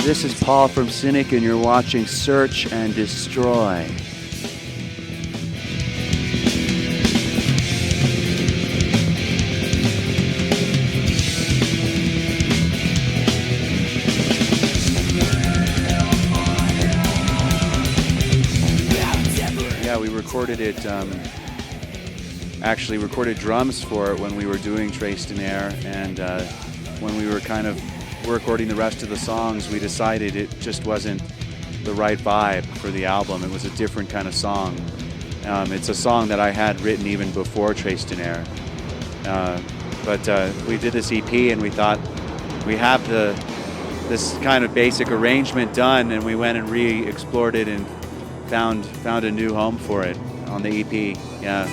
This is Paul from Cynic, and you're watching Search and Destroy. Yeah, we recorded it, actually recorded drums for it when we were doing Traced in Air, and when we were kind of recording the rest of the songs, we decided it just wasn't the right vibe for the album. It was a different kind of song. It's a song that I had written even before Traced in Air. But we did this EP and we thought we have this kind of basic arrangement done, and we went and re-explored it and found a new home for it on the EP. Yeah.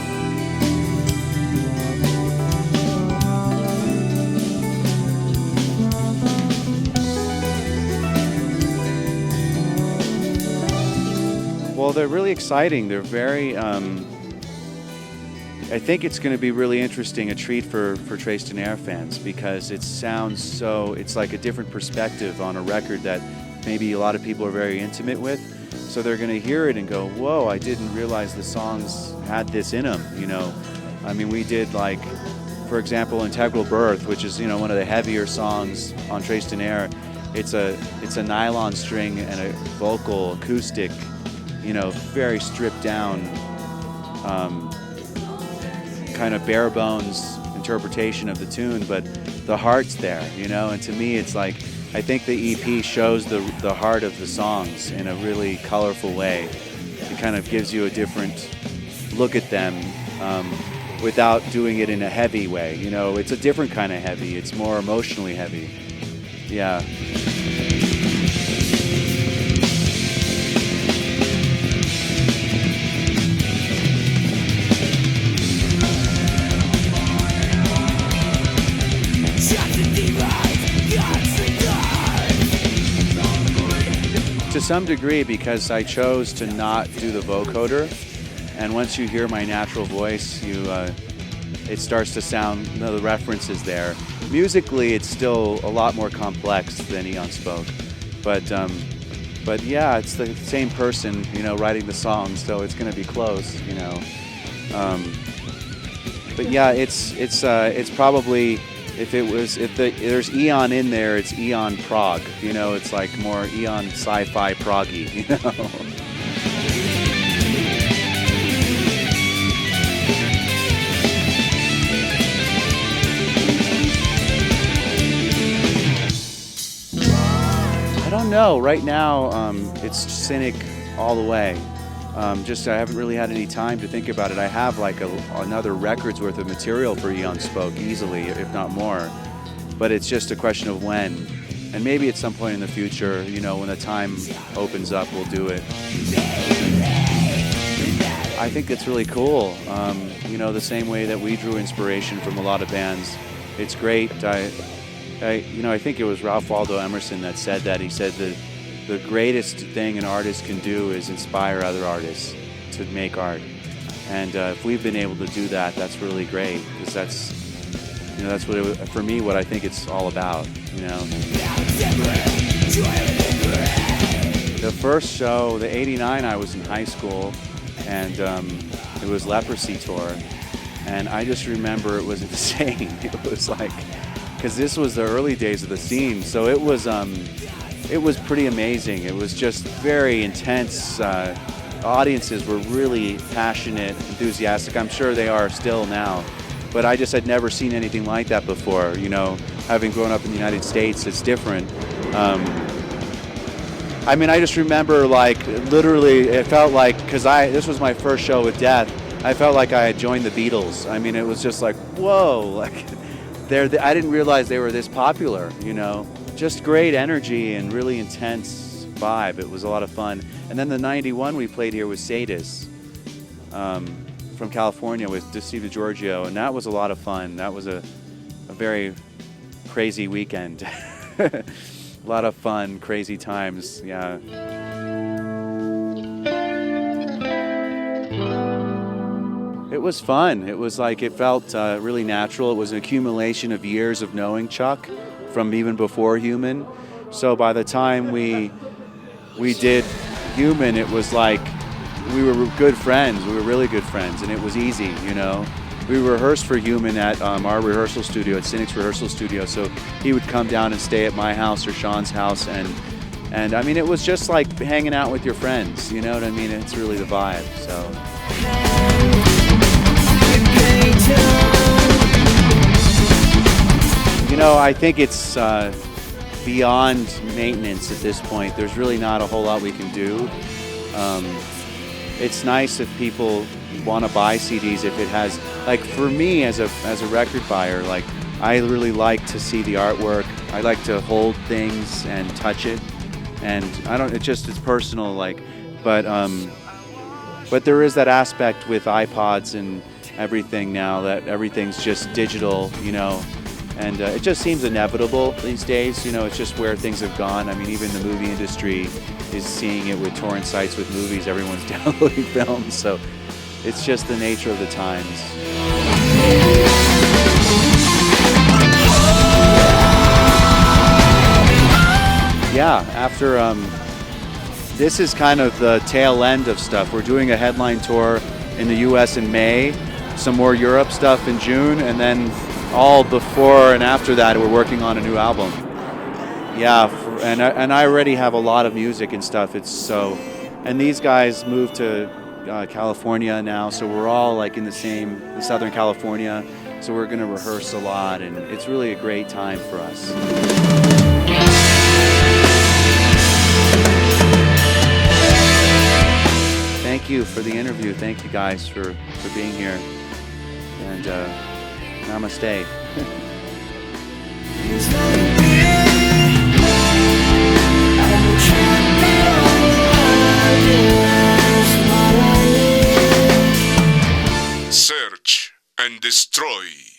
Well, they're really exciting. They're very, I think it's going to be really interesting, a treat for Traced in Air fans, because it sounds so, it's like a different perspective on a record that maybe a lot of people are very intimate with. So they're going to hear it and go, whoa, I didn't realize the songs had this in them, you know. I mean, we did, like, for example, Integral Birth, which is, you know, one of the heavier songs on Traced in Air. It's a nylon string and a vocal acoustic, you know, very stripped down, kind of bare bones interpretation of the tune, but the heart's there, you know. And to me, it's like, I think the EP shows the heart of the songs in a really colorful way. It kind of gives you a different look at them without doing it in a heavy way, you know. It's a different kind of heavy. It's more emotionally heavy. Yeah. To some degree, because I chose to not do the vocoder, and once you hear my natural voice, it starts to sound, you know, the references there. Musically, it's still a lot more complex than Eon Spoke, but yeah, it's the same person, you know, writing the songs, so it's going to be close, you know. But yeah, it's probably, if there's Eon in there, it's Eon prog, you know. It's like more Eon sci-fi proggy, you know. I don't know. Right now, it's Cynic all the way. I haven't really had any time to think about it. I have like another record's worth of material for Eon Spoke easily, if not more. But it's just a question of when. And maybe at some point in the future, you know, when the time opens up, we'll do it. I think it's really cool. You know, the same way that we drew inspiration from a lot of bands. It's great. I think it was Ralph Waldo Emerson that said that. He said that the greatest thing an artist can do is inspire other artists to make art. And if we've been able to do that, that's really great, because that's what for me, what I think it's all about, you know. The first show, the '89, I was in high school, and it was Leprosy Tour, and I just remember it was insane. It was like, because this was the early days of the scene, so it was pretty amazing. It was just very intense. Audiences were really passionate, enthusiastic. I'm sure they are still now, but I just had never seen anything like that before. You know, having grown up in the United States, it's different. I mean, I just remember, like, literally, it felt like, because this was my first show with Death, I felt like I had joined the Beatles. I mean, it was just like, whoa, like, I didn't realize they were this popular, you know. Just great energy and really intense vibe. It was a lot of fun. And then the '91 we played here with Sadis from California with Steve DiGiorgio, and that was a lot of fun. That was a very crazy weekend. A lot of fun, crazy times. Yeah. It was fun. It was like, it felt really natural. It was an accumulation of years of knowing Chuck from even before Human. So by the time we did Human, it was like we were good friends. We were really good friends, and it was easy, you know. We rehearsed for Human at our rehearsal studio, at Cynic's rehearsal studio. So he would come down and stay at my house or Sean's house, and I mean, it was just like hanging out with your friends. You know what I mean? It's really the vibe. So. You know, I think it's beyond maintenance at this point. There's really not a whole lot we can do. It's nice if people want to buy CDs if it has, like for me as a record buyer, like I really like to see the artwork. I like to hold things and touch it, and it's personal, like, but there is that aspect with iPods and everything now that everything's just digital, you know, and it just seems inevitable these days. You know, it's just where things have gone. I mean, even the movie industry is seeing it with torrent sites with movies. Everyone's downloading films, so it's just the nature of the times. Yeah, after this is kind of the tail end of stuff. We're doing a headline tour in the US in May, some more Europe stuff in June, and then all before and after that we're working on a new album. Yeah, and I already have a lot of music and stuff. And these guys moved to California now, so we're all like in Southern California, so we're gonna rehearse a lot, and it's really a great time for us. Thank you for the interview. Thank you guys for being here, and namaste. Search and destroy.